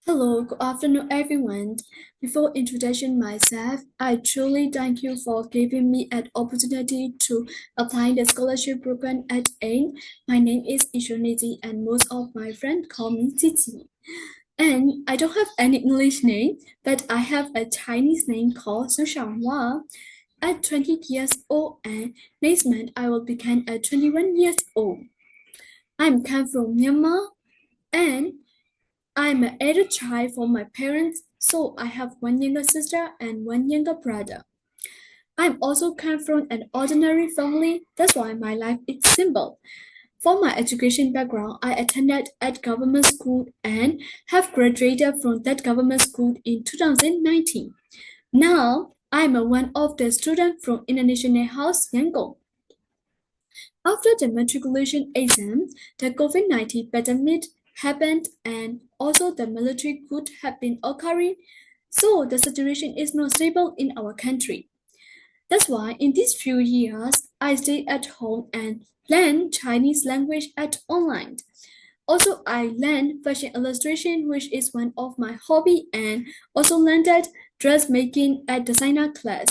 Hello, good afternoon, everyone. Before introducing myself, I truly thank you for giving me an opportunity to apply the scholarship program at AIM. My name is Shun, and most of my friends call me Cici. And I don't have any English name, but I have a Chinese name called Su Shanghua. At 20 years old, and next month I will become a 21 years old. I'm come from Myanmar, and I'm an adult child for my parents, so I have one younger sister and one younger brother. I'm also come from an ordinary family, that's why my life is simple. For my education background, I attended at government school and have graduated from that government school in 2019. Now, I'm one of the students from International House Yangon. After the matriculation exam, the COVID-19 pandemic happened and also the military coup had been occurring, so the situation is not stable in our country. That's why in these few years, I stay at home and learn Chinese language at online. Also, I learned fashion illustration, which is one of my hobby, and also learned that dressmaking at designer class.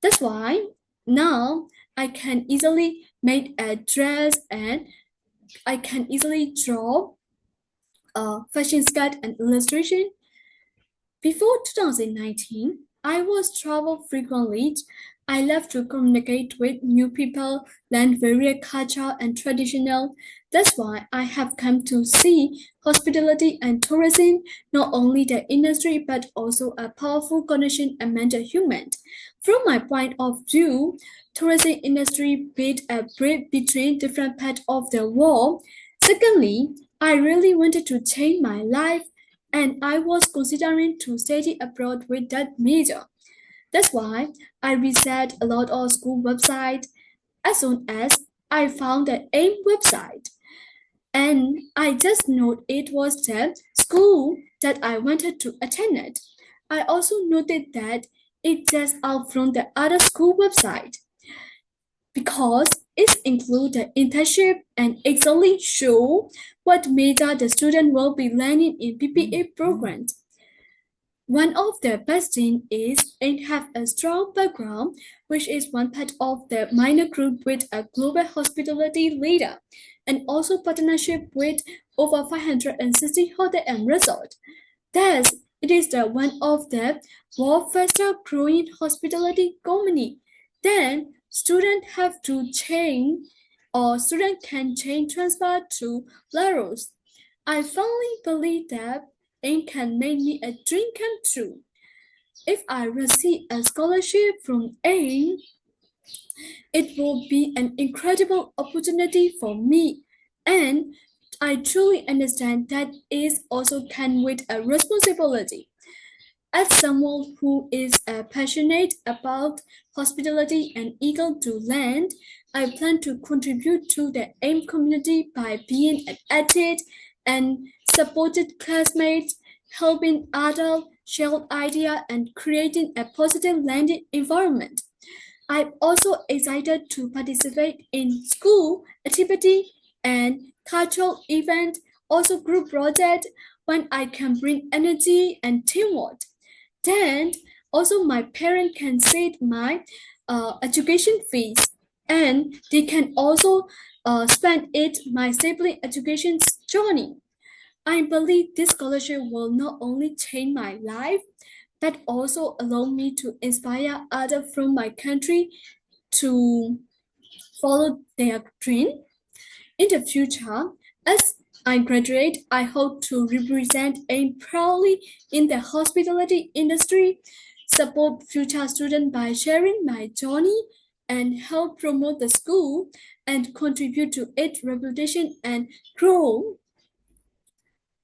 That's why now I can easily make a dress and I can easily draw a fashion sketch and illustration. Before 2019, I was travel frequently. I love to communicate with new people, learn various culture and traditional. That's why I have come to see hospitality and tourism not only the industry but also a powerful connection among the humans. From my point of view, tourism industry built a bridge between different parts of the world. Secondly, I really wanted to change my life and I was considering to study abroad with that major. That's why I researched a lot of school websites as soon as I found the AIM website. And I just noted it was the school that I wanted to attend. I also noted that it just out from the other school website because it includes the internship and exactly show what major the student will be learning in PPA programs. One of the best things is it have a strong background, which is one part of the minor group with a global hospitality leader, and also partnership with over 560 hotel and resort. Thus, it is the one of the world fastest growing hospitality company. Then, students have to change or student can change transfer to Laros. I firmly believe that it can make me a dream come true. If I receive a scholarship from AIM, it will be an incredible opportunity for me. And I truly understand that it also comes with a responsibility. As someone who is passionate about hospitality and eager to learn, I plan to contribute to the AIM community by being an athlete and supported classmates, helping others share ideas and creating a positive learning environment. I'm also excited to participate in school activity and cultural event, also group project when I can bring energy and teamwork. Then also my parent can save my education fees and they can also spend it my sibling education journey. I believe this scholarship will not only change my life but also allow me to inspire others from my country to follow their dream. In the future, as I graduate, I hope to represent AIM proudly in the hospitality industry, support future students by sharing my journey, and help promote the school and contribute to its reputation and growth.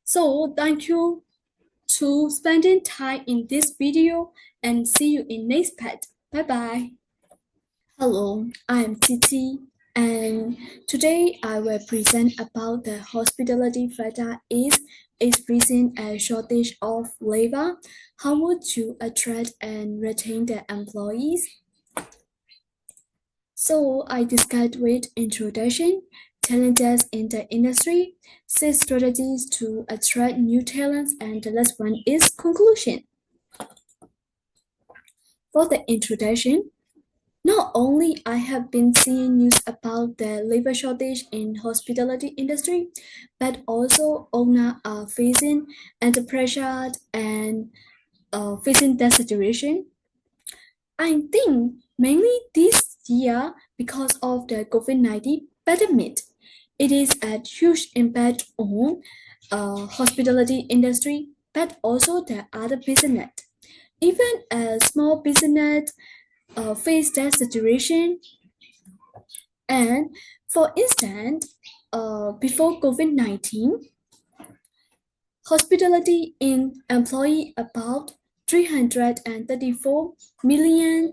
So thank you to spending time in this video and see you in next part. Bye bye. Hello, I'm Titi, and today I will present about the hospitality factor is experiencing a shortage of labor. How would you attract and retain the employees? So I discussed with introduction. challenges in the industry, six strategies to attract new talents, and the last one is conclusion. For the introduction, not only I have been seeing news about the labor shortage in hospitality industry, but also owners are facing under pressure and facing that situation. I think mainly this year because of the COVID-19 pandemic, it is a huge impact on hospitality industry, but also the other business. Even a small business face that situation. And for instance, before COVID-19, hospitality in employee about 334 million,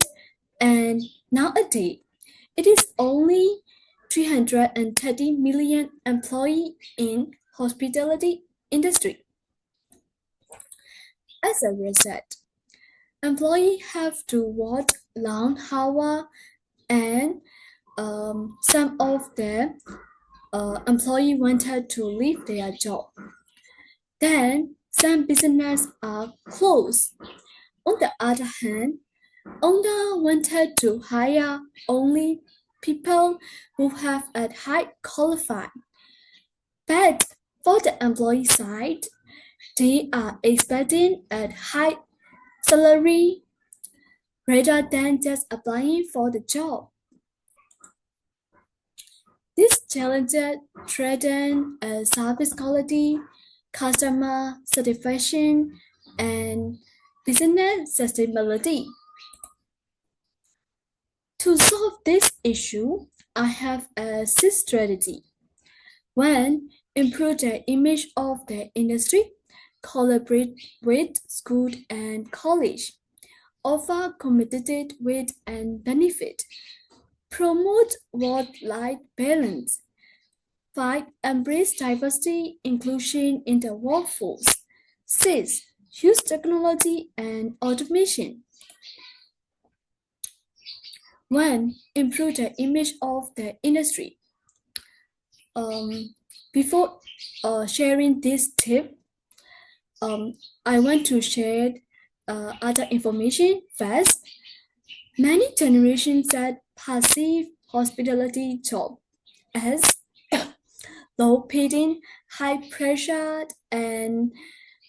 and nowadays it is only 330 million employee in hospitality industry. As a result, employees have to work long hours, and some of the employees wanted to leave their job. Then some businesses are closed. On the other hand, owner wanted to hire only people who have a high qualified. But for the employee side, they are expecting a high salary rather than just applying for the job. This challenges threaten service quality, customer satisfaction, and business sustainability. To solve this issue, I have a six strategy. One, improve the image of the industry, collaborate with school and college, offer competitive wage and benefit, promote work-life balance, 5. Embrace diversity inclusion in the workforce. 6. Use technology and automation. 1. Improve the image of the industry. Before sharing this tip, I want to share other information first. Many generations that perceive hospitality job as low paying, high pressure, and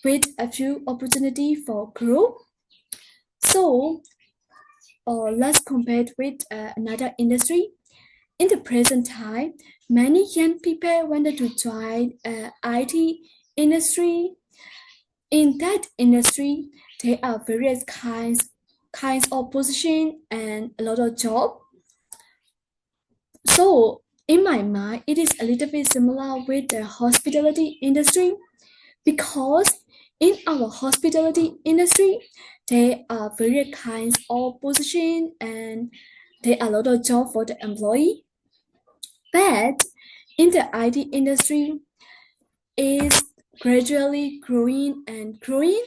with a few opportunity for growth. So, let's compare it with another industry. In the present time, many young people wanted to join IT industry. In that industry, there are various kinds of position and a lot of job. So, in my mind, it is a little bit similar with the hospitality industry because in our hospitality industry, there are various kinds of position and there are a lot of job for the employee. But in the IT industry, is gradually growing and growing,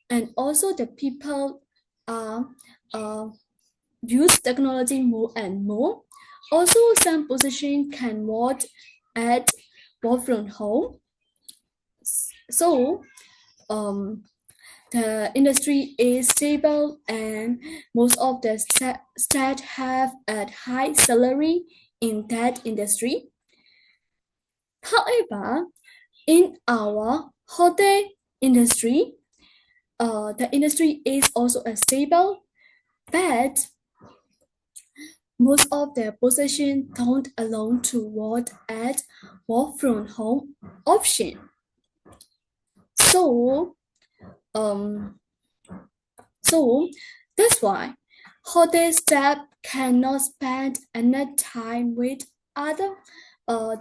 and also the people are use technology more and more. Also, some position can work from home. So, the industry is stable, and most of the staff have a high salary in that industry. However, in our hotel industry, the industry is also a stable, but most of their position don't allow to work from home option. So, um, so that's why hotel staff cannot spend enough time with other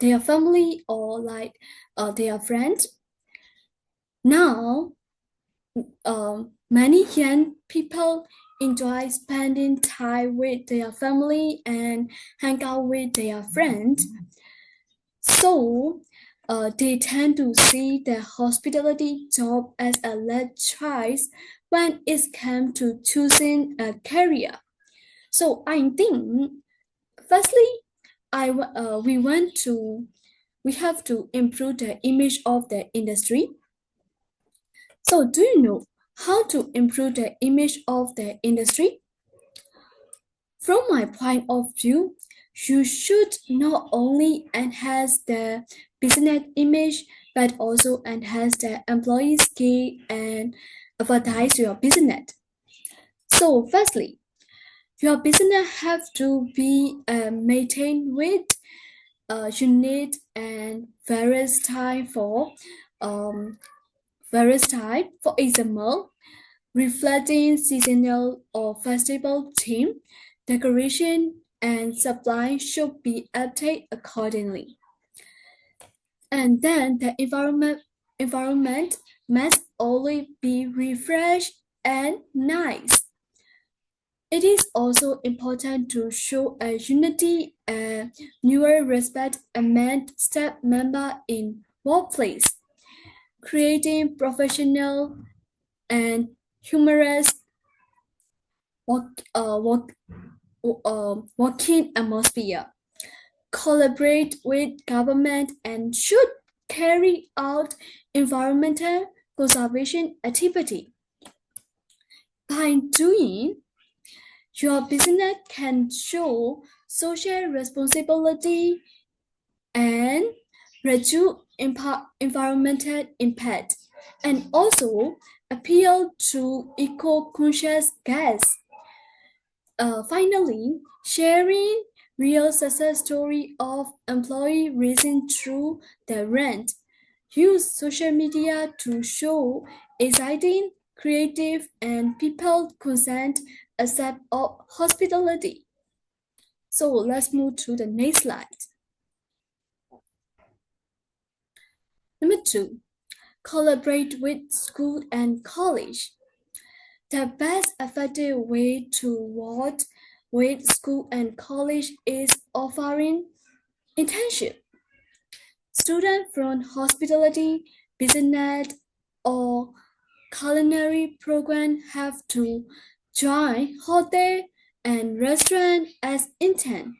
their family or like their friends. Now, many young people enjoy spending time with their family and hang out with their friends. So, they tend to see the hospitality job as a less choice when it comes to choosing a career. So, I think, firstly, we want to we have to improve the image of the industry. So, do you know how to improve the image of the industry? From my point of view, you should not only enhance the business image but also enhance the employee skill and advertise your business. So, firstly, your business have to be maintained with unique and various time for um, various time. For example, reflecting seasonal or festival theme, decoration and supply should be updated accordingly. And then the environment must always be refreshed and nice. It is also important to show a unity and newer respect among staff members in workplace, creating professional and humorous work, uh, work, working atmosphere. Collaborate with government and should carry out environmental conservation activity. By doing, your business can show social responsibility and reduce environmental impact, and also appeal to eco-conscious guests. Finally, sharing real success story of employee raising through the rent. Use social media to show exciting, creative, and people consent accept of hospitality. So let's move to the next slide. Number two, collaborate with school and college. The best effective way to work with school and college is offering internship. Students from hospitality, business, or culinary program have to join hotel and restaurant as intern.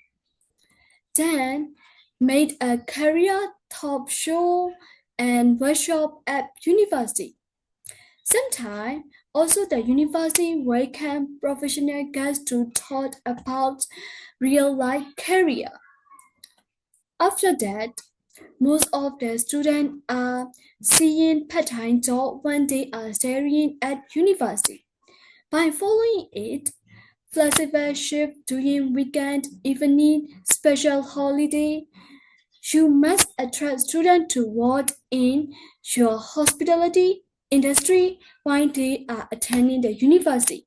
Then made a career talk show and workshop at university. Sometimes also the university welcome professional guests to talk about real life career. After that, most of the students are seeing part-time job when they are studying at university. By following it, flexible shift during weekend, evening, special holiday, you must attract students to work in your hospitality industry while they are attending the university.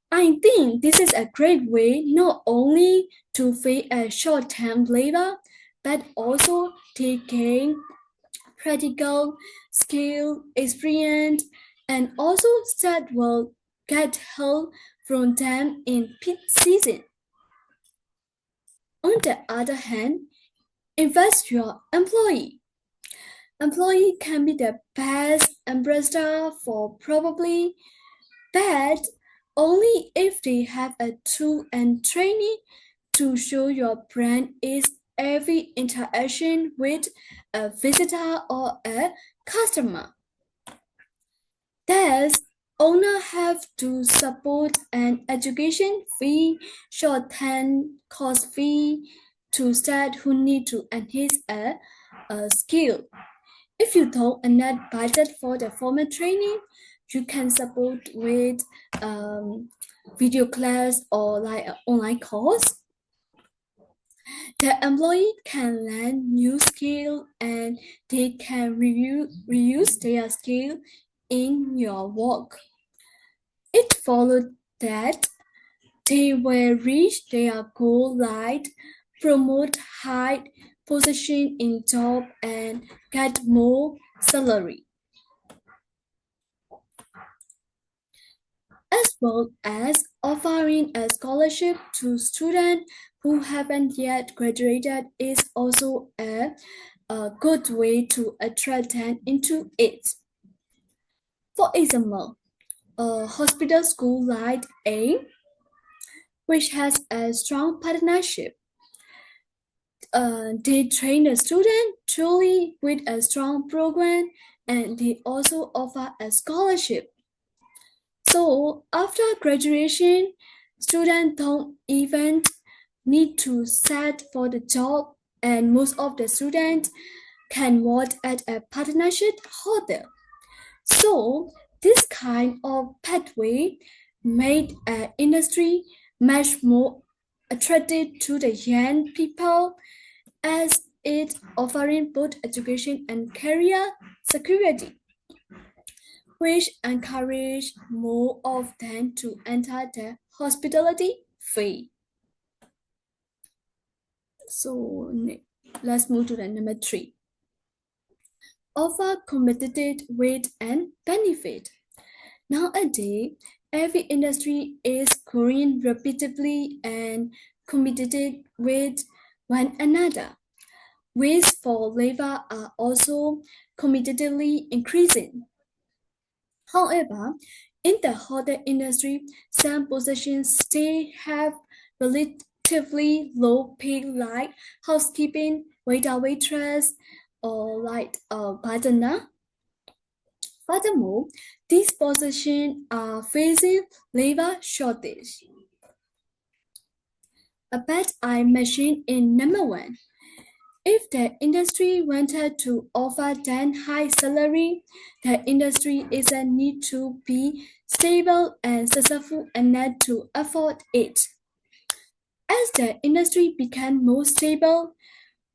I think this is a great way not only to fill a short-term labor, but also to gain practical skill, experience, and also that will get help from them in peak season. On the other hand, invest your employee. Employee can be the best ambassador for probably, but only if they have a tool and training to show your brand is every interaction with a visitor or a customer. Thus, owners have to support an education fee, short-term course fee to staff who need to enhance a skill. If you don't enough budget for the formal training, you can support with video class or like an online course. The employee can learn new skill and they can reuse their skill in your work. It followed that they will reach their goal like promote high position in job and get more salary, as well as offering a scholarship to students who haven't yet graduated is also a good way to attract them into it. For example, a hospital school like A, which has a strong partnership They train the student truly with a strong program, and they also offer a scholarship. So after graduation, students don't even need to set for the job, and most of the students can work at a partnership hotel. So this kind of pathway made an industry much more attractive to the young people, as it offering both education and career security, which encourage more of them to enter the hospitality field. So let's move to the number three. Offer competitive wage and benefit. Nowadays, every industry is growing rapidly and competing with one another. Wages for labor are also competitively increasing. However, in the hotel industry, some positions still have relatively low pay like housekeeping, waiter waitress, or like a gardener. Furthermore, these positions are facing labor shortage. A bet I mentioned in number one. If the industry wanted to offer then high salary, the industry is a need to be stable and successful enough to afford it. As the industry became more stable,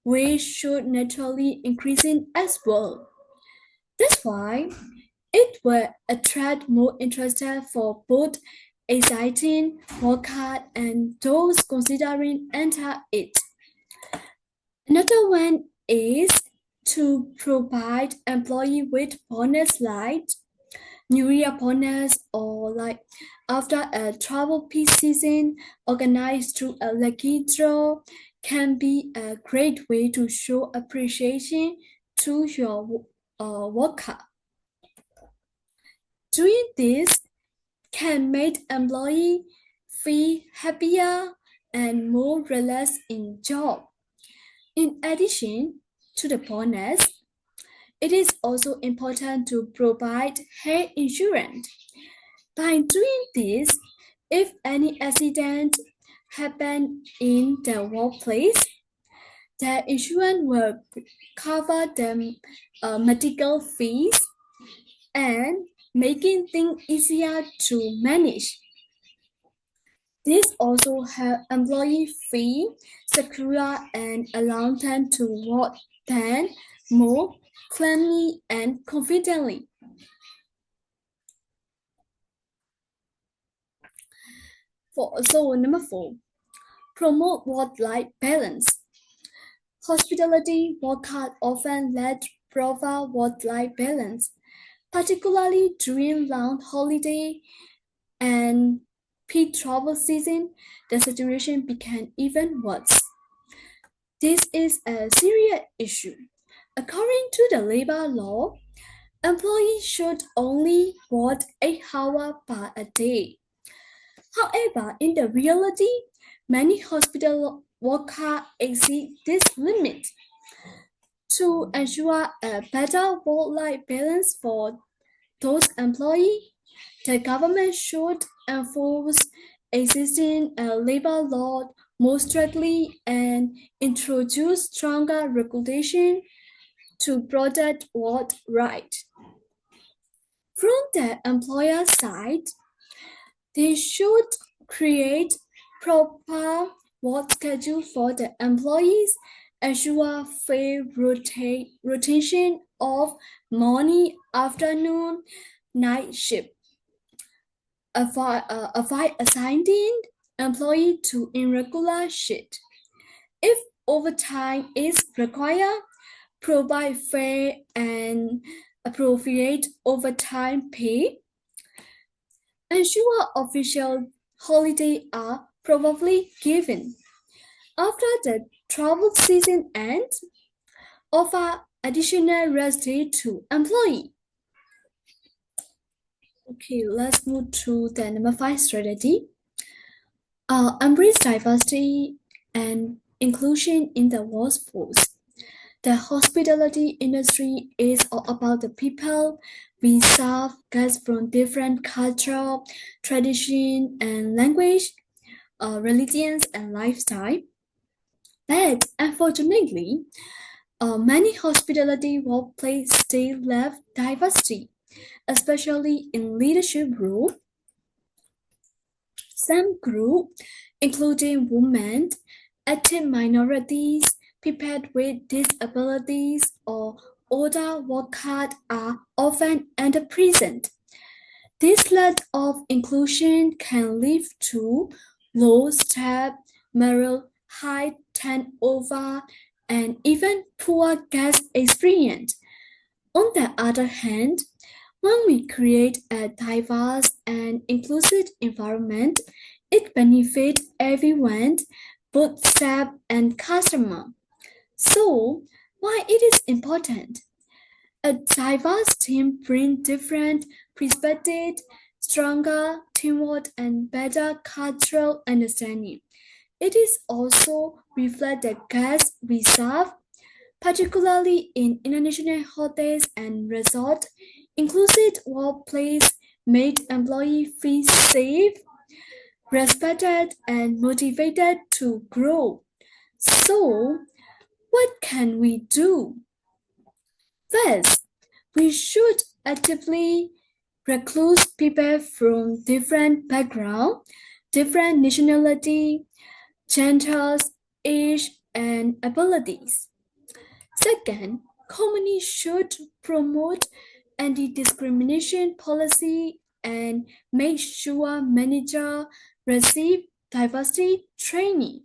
wage should naturally increasing as well. That's why it will attract more interest for both exciting workers and those considering enter it. Another one is to provide employee with bonus like New Year bonus or like after a travel peak season organized through a lucky draw can be a great way to show appreciation to your worker. Doing this can make employee feel happier and more relaxed in job. In addition to the bonus, it is also important to provide health insurance. By doing this, if any accident happen in the workplace, the insurance will cover the medical fees and making things easier to manage. This also helps employee feel secure and allow them to work then more cleanly and confidently. So number four, promote work-life balance. Hospitality workers often lack proper work-life balance, particularly during long holiday and peak travel season. The situation became even worse. This is a serious issue. According to the labor law, employees should only work 8 hours per a day. However, in the reality, many hospital workers exceed this limit. To ensure a better work-life balance for those employees, the government should enforce existing labor law more strictly and introduce stronger regulation to protect work rights. From the employer side, they should create proper work schedule for the employees, ensure fair rotation of morning, afternoon, night shift, avoid assigning employee to irregular shift. If overtime is required, provide fair and appropriate overtime pay. Ensure official holidays are probably given. After the travel season ends, offer additional rest day to employee. Okay, let's move to the number five strategy. Embrace diversity and inclusion in the workforce. The hospitality industry is all about the people. We serve guests from different culture, tradition, and language, religions, and lifestyle. But unfortunately, many hospitality workplaces still lack diversity, especially in leadership roles. Some groups, including women, ethnic minorities, people with disabilities, or older workers, are often underrepresented. This lack of inclusion can lead to low staff morale, high turnover, and even poor guest experience. On the other hand, when we create a diverse and inclusive environment, it benefits everyone, both staff and customer. So, why it is important? A diverse team brings different perspectives, stronger teamwork, and better cultural understanding. It is also reflect the guests we serve, particularly in international hotels and resorts. Inclusive workplace make employees feel safe, respected, and motivated to grow. So, what can we do? First, we should actively recruit people from different backgrounds, different nationality, genders, age, and abilities. Second, companies should promote anti-discrimination policy and make sure managers receive diversity training.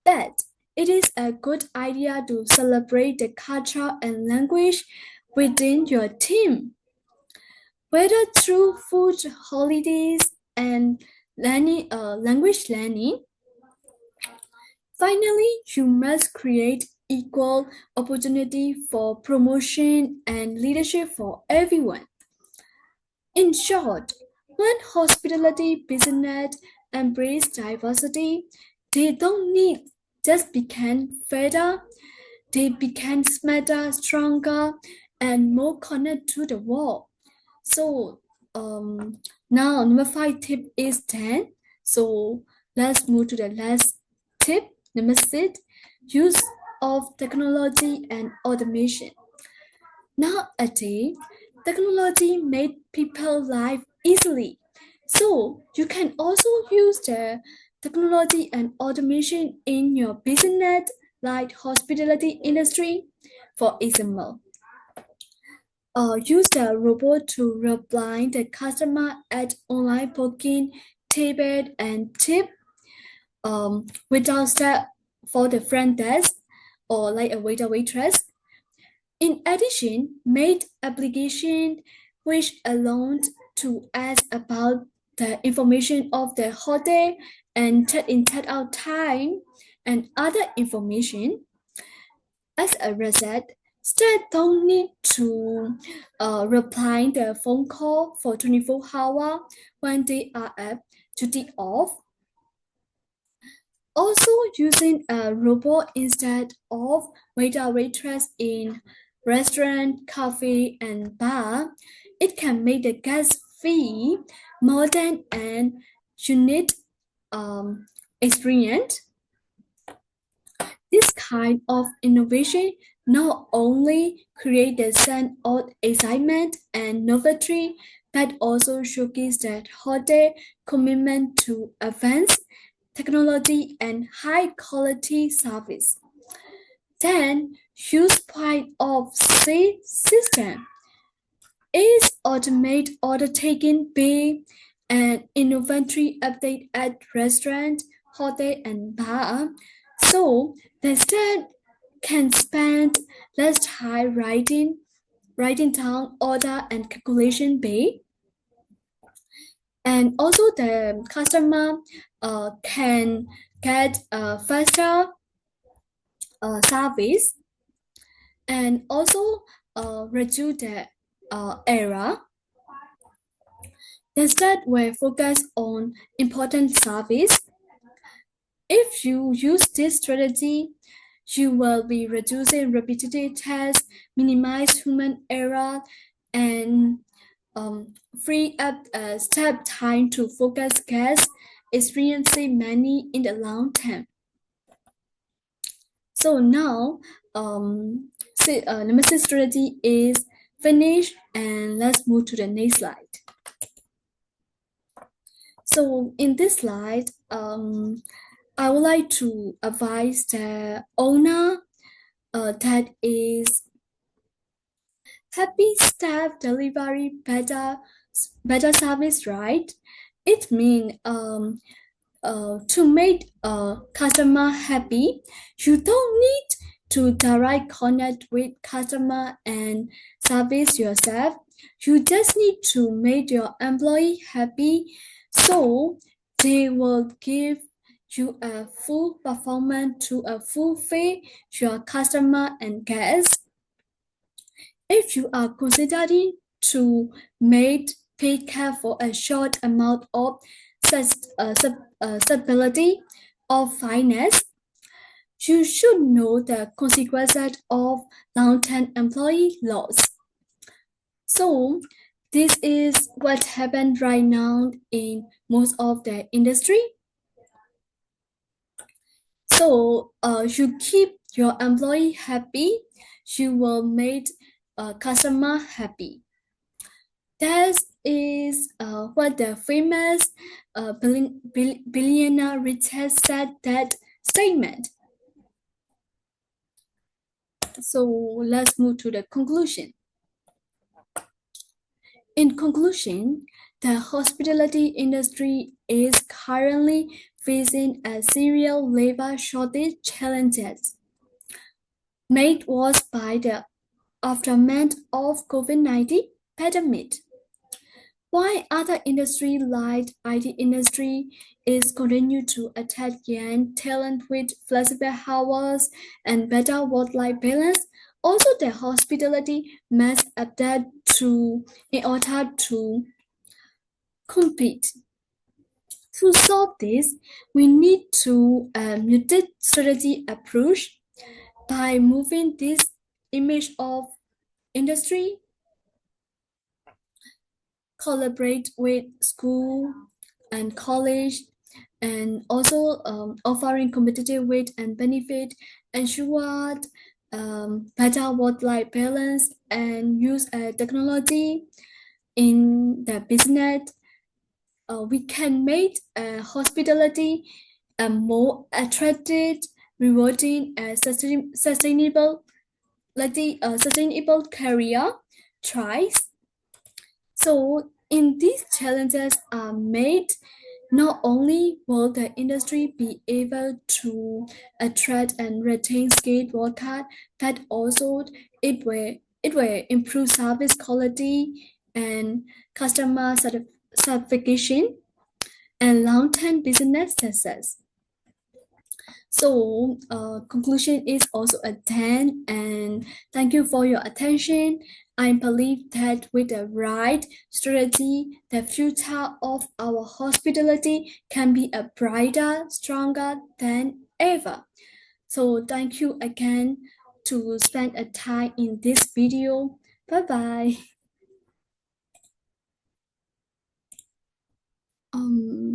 Third, it is a good idea to celebrate the culture and language within your team, whether through food holidays and language learning. Finally, you must create equal opportunity for promotion and leadership for everyone. In short, when hospitality business embrace diversity, they don't need just become better, they become smarter, stronger, and more connected to the world. So now number five tip is 10. So let's move to the last tip. Number six, use of technology and automation. Nowadays, technology made people live easily. So you can also use the technology and automation in your business like hospitality industry. For example, use the robot to reply the customer at online booking, table, and tip without step for the front desk or like a waiter waitress. In addition, made application which allow to ask about the information of the hotel and check-in check-out time and other information. As a result, staff don't need to reply the phone call for 24 hours when they are at duty off. Also, using a robot instead of waiter waitress in restaurant, cafe, and bar, it can make the guest feel modern and unique experience. This kind of innovation not only creates a sense of excitement and novelty, but also showcases that hotel commitment to advanced technology and high quality service. Then, use point of sale system is automate order taking, pay, and inventory update at restaurant, hotel, and bar. So the staff can spend less time writing down order and calculation pay. And also the customer can get a faster service and also reduce the error. Instead, we focus on important service. If you use this strategy, you will be reducing repetitive tasks, minimize human error, and free up step time to focus guests, experiencing many in the long term. So now, number six strategy is finished, and let's move to the next slide. So in this slide, I would like to advise the owner that is happy staff delivery better service, right? It means to make a customer happy, you don't need to direct connect with customer and service yourself. You just need to make your employee happy, so they will give you a full performance to a fulfill your customer and guests. If you are considering to make paid care for a short amount of stability or finance, you should know the consequences of long-term employee loss. So this is what happened right now in most of the industry. So you keep your employee happy, you will make a customer happy. That is what the famous billionaire Richard said that statement. So let's move to the conclusion. In conclusion, the hospitality industry is currently facing a serious labor shortage challenges made worse by the aftermath of COVID-19 pandemic. While other industries like IT industry is continue to attract young talent with flexible hours and better work-life balance, also the hospitality must adapt to in order to compete. To solve this, we need to mutate strategy approach by moving this image of industry, collaborate with school and college, and also offering competitive wage and benefit, ensure better work-life balance, and use technology in the business. We can make hospitality a more attractive, rewarding, and sustainable, like the sustainable career choice. So, in these challenges are made, not only will the industry be able to attract and retain skilled workers, but also it will improve service quality and customer satisfaction and long-term business success. So, conclusion is also a 10, and thank you for your attention. I believe that with the right strategy, the future of our hospitality can be a brighter, stronger than ever. So, thank you again to spend a time in this video. Bye bye.